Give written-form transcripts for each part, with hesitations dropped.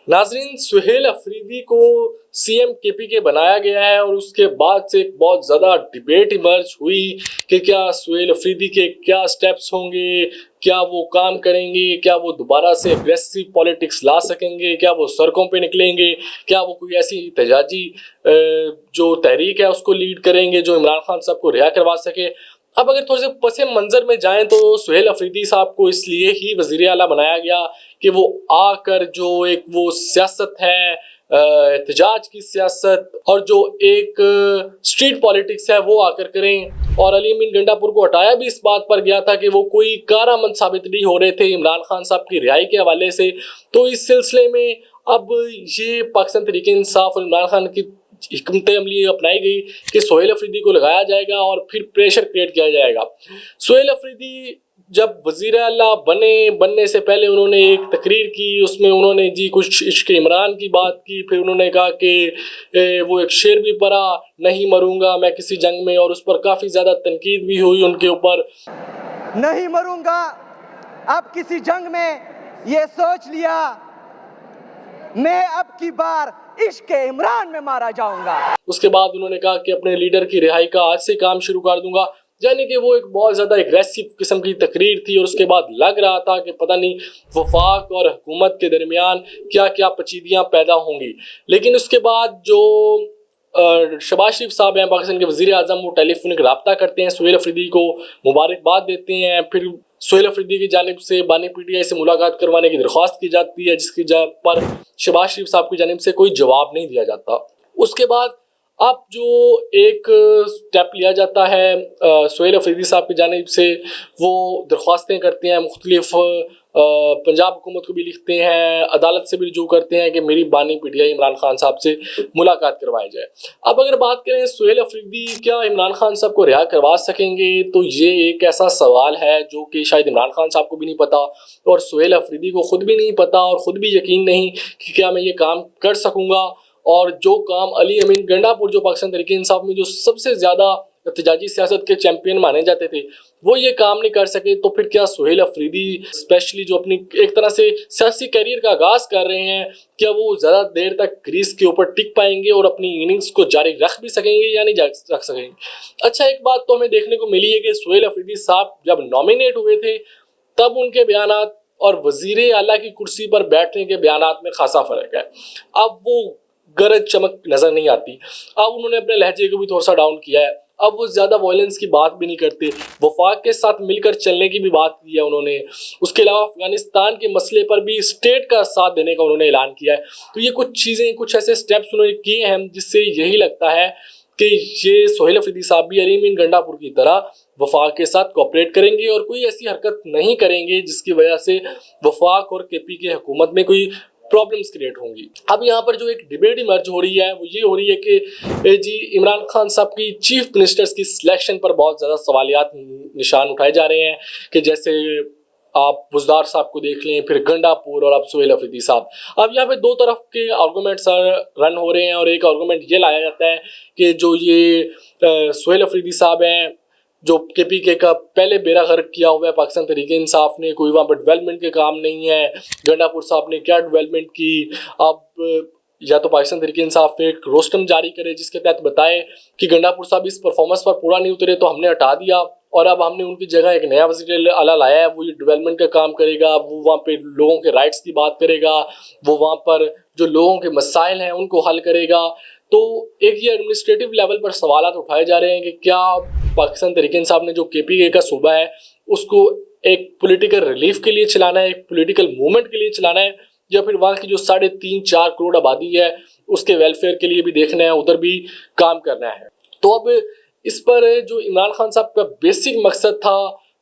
नाजरीन, सुहेल अफरीदी को CM KP के बनाया गया है और उसके बाद से एक बहुत ज़्यादा डिबेट इमर्ज हुई कि क्या सुहेल अफरीदी के क्या स्टेप्स होंगे, क्या वो काम करेंगे, क्या वो दोबारा से एग्रेसिव पॉलिटिक्स ला सकेंगे, क्या वो सड़कों पे निकलेंगे, क्या वो कोई ऐसी एहतजाजी जो तहरीक है उसको लीड करेंगे जो इमरान खान साहब को रिहा करवा सके। अब अगर थोड़े से पसे मंजर में जाएं तो सुहेल अफरीदी साहब को इसलिए ही वजीर आला बनाया गया कि वो आकर जो एक वो सियासत है, एहतजाज की सियासत और जो एक स्ट्रीट पॉलिटिक्स है वो आकर करें। और अली अमीन गंडापुर को हटाया भी इस बात पर गया था कि वो कोई कारआमद साबित नहीं हो रहे थे इमरान खान साहब की रिहाई के हवाले से। तो इस सिलसिले में अब ये पाकिस्तान तहरीक इंसाफ और इमरान खान की हिकमत अमली अपनाई गई कि सुहेल अफरीदी को लगाया जाएगा और फिर प्रेशर क्रिएट किया जाएगा। सुहेल अफरीदी जब वजीर आला बनने से पहले उन्होंने एक तकरीर की, उसमें उन्होंने जी कुछ इश्क इमरान की बात की, फिर उन्होंने कहा कि वो एक शेर भी पढ़ा, नहीं मरूंगा मैं किसी जंग में, और उस पर काफ़ी ज़्यादा तनकीद भी हुई उनके ऊपर। नहीं मरूंगा अब किसी जंग में, ये सोच लिया मैं अब की बार इश्क इमरान में मारा जाऊंगा। उसके बाद उन्होंने कहा कि अपने लीडर की रिहाई का आज से काम शुरू कर दूंगा, यानी कि वो एक बहुत ज़्यादा एग्रेसिव किस्म की तकरीर थी। और उसके बाद लग रहा था कि पता नहीं वफाक और हुकूमत के दरमियान क्या क्या पचीदियाँ पैदा होंगी। लेकिन उसके बाद जो शहबाज शरीफ साहब हैं पाकिस्तान के वज़ीर आज़म, वो टेलीफोनिक रब्ता करते हैं, सुहेल अफरीदी को मुबारकबाद देते हैं। फिर सुहेल अफरीदी की जानिब से बानी पीटीआई से मुलाकात करवाने की दरख्वास्त की जाती है, जिसकी पर शहबाज शरीफ साहब की जानिब से कोई जवाब नहीं दिया जाता। उसके बाद अब जो एक स्टेप लिया जाता है सुहेल अफरीदी साहब की जानिब से, वो दरख्वास्तें करते हैं, मुख्तलिफ पंजाब हुकूमत को भी लिखते हैं, अदालत से भी रुजू करते हैं कि मेरी बानी पीटीआई इमरान खान साहब से मुलाकात करवाई जाए। अब अगर बात करें सुहेल अफरीदी क्या इमरान खान साहब को रिहा करवा सकेंगे, तो ये एक ऐसा सवाल है जो कि शायद इमरान खान साहब को भी नहीं पता और सुहेल अफरीदी को ख़ुद भी नहीं पता और ख़ुद भी यकीन नहीं कि क्या मैं ये काम कर सकूँगा। और जो काम अली अमीन गंडापुर जो पाकिस्तान तहरीक इंसाफ में जो सबसे ज़्यादा एहतजाजी सियासत के चैंपियन माने जाते थे, वो ये काम नहीं कर सके, तो फिर क्या सुहेल अफरीदी स्पेशली जो अपनी एक तरह से सियासी करियर का आगाज़ कर रहे हैं, क्या वो ज़्यादा देर तक क्रीज के ऊपर टिक पाएंगे और अपनी इनिंग्स को जारी रख भी सकेंगे या नहीं रख सकेंगे। अच्छा, एक बात तो हमें देखने को मिली है कि सुहेल अफरीदी साहब जब नॉमिनेट हुए थे तब उनके बयानात और वज़ीर आला की कुर्सी पर बैठने के बयानात में खासा फ़र्क है। अब वो गरज चमक नज़र नहीं आती। अब उन्होंने अपने लहजे को भी थोड़ा सा डाउन किया है। अब वो ज़्यादा वायलेंस की बात भी नहीं करते, वफाक के साथ मिलकर चलने की भी बात की है उन्होंने। उसके अलावा अफगानिस्तान के मसले पर भी स्टेट का साथ देने का उन्होंने ऐलान किया है। तो ये कुछ चीज़ें, कुछ ऐसे स्टेप्स उन्होंने किए हैं जिससे यही लगता है कि ये सुहेल अफरीदी साहब भी अली अमीन गंडापुर की तरह वफाक के साथ कोऑपरेट करेंगे और कोई ऐसी हरकत नहीं करेंगे जिसकी वजह से वफाक और केपी के हुकूमत में कोई प्रॉब्लम्स क्रिएट होंगी। अब यहाँ पर जो एक डिबेट इमर्ज हो रही है वो ये हो रही है कि जी इमरान खान साहब की चीफ मिनिस्टर्स की सिलेक्शन पर बहुत ज़्यादा सवालियात निशान उठाए जा रहे हैं कि जैसे आप बुज़दार साहब को देख लें, फिर गंडापुर और अब सुहेल अफरीदी साहब। अब यहाँ पे दो तरफ के आर्गूमेंट्स रन हो रहे हैं और एक आर्गूमेंट ये लाया जाता है कि जो ये सुहेल अफरीदी साहब हैं जो केपी के का पहले बेड़ा गर्क किया हुआ है पाकिस्तान तहरीक इंसाफ ने, कोई वहाँ पर डेवलपमेंट के काम नहीं है। गंडापुर साहब ने क्या डेवलपमेंट की, अब या तो पाकिस्तान तहरीक इंसाफ ने एक रोस्टम जारी करे जिसके तहत बताए कि गंडापुर साहब इस परफॉर्मेंस पर पूरा नहीं उतरे तो हमने हटा दिया और अब हमने उनकी जगह एक नया वज़ीर आला लाया है, वो ये डेवलपमेंट का काम करेगा, वो वहाँ पे लोगों के राइट्स की बात करेगा, वो वहाँ पर जो लोगों के मसाइल हैं उनको हल करेगा। तो एक ये एडमिनिस्ट्रेटिव लेवल पर सवाल उठाए जा रहे हैं कि क्या पाकिस्तान तहरीक इंसाफ ने जो केपी का सूबा है उसको एक पॉलिटिकल रिलीफ के लिए चलाना है, एक पॉलिटिकल मूवमेंट के लिए चलाना है, या फिर वहाँ की जो 3.5-4 करोड़ आबादी है उसके वेलफेयर के लिए भी देखना है, उधर भी काम करना है। तो अब इस पर जो इमरान खान साहब का बेसिक मकसद था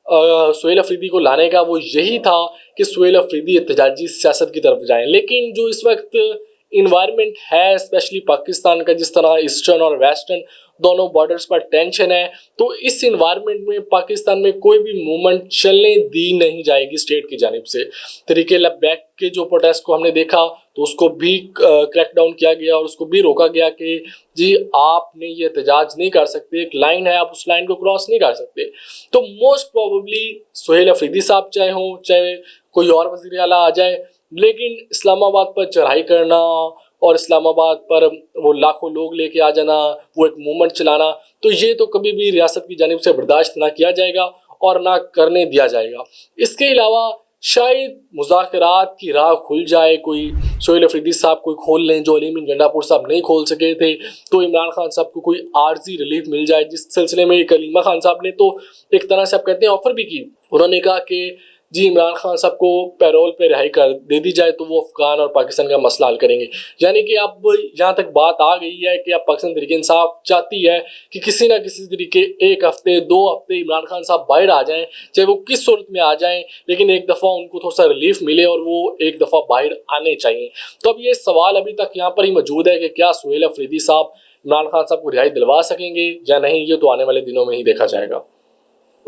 सुहेल अफरीदी को लाने का, वो यही था कि सुहेल अफरीदी एहतजाजी सियासत की तरफ जाएं। लेकिन जो इस वक्त इन्वायरमेंट है स्पेशली पाकिस्तान का, जिस तरह ईस्टर्न और वेस्टर्न दोनों बॉर्डर्स पर टेंशन है, तो इस इन्वायरमेंट में पाकिस्तान में कोई भी मूवमेंट चलने दी नहीं जाएगी स्टेट की जानिब से। तरीके बैक के जो प्रोटेस्ट को हमने देखा तो उसको भी क्रैकडाउन किया गया और उसको भी रोका गया कि जी आपने ये एहतजाज नहीं कर सकते, एक लाइन है आप उस लाइन को क्रॉस नहीं कर सकते। तो मोस्ट प्रोबेबली सुहेल अफरीदी साहब चाहे हों चाहे कोई और वज़ीर आला आ जाए, लेकिन इस्लामाबाद पर चढ़ाई करना और इस्लामाबाद पर वो लाखों लोग लेके आ जाना, वो एक मूवमेंट चलाना, तो ये तो कभी भी रियासत की जानिब से बर्दाश्त ना किया जाएगा और ना करने दिया जाएगा। इसके अलावा शायद मुज़ाकरात की राह खुल जाए, कोई सोहेल अफरीदी साहब कोई खोल लें जो अली मीर गंडापुर साहब नहीं खोल सके थे, तो इमरान खान साहब को कोई आर्जी रिलीफ मिल जाए, जिस सिलसिले में कलीमा खान साहब ने तो एक तरह से आप कहते हैं ऑफर भी की। उन्होंने कहा कि जी इमरान खान साहब को पैरोल पे रिहाई कर दे दी जाए तो वो अफगान और पाकिस्तान का मसला हल करेंगे। यानी कि अब यहाँ तक बात आ गई है कि अब पाकिस्तान तहरीक इंसाफ चाहती है कि किसी ना किसी तरीके एक हफ्ते 2 हफ्ते इमरान खान साहब बाहर आ जाएं, चाहे वो किस सूरत में आ जाएं, लेकिन एक दफ़ा उनको थोड़ा सा रिलीफ मिले और वो एक दफ़ा बाहर आने चाहिए। तो अब ये सवाल अभी तक यहाँ पर ही मौजूद है कि क्या सोहेल अफरीदी साहब इमरान खान साहब को रिहाई दिलवा सकेंगे या नहीं, ये तो आने वाले दिनों में ही देखा जाएगा।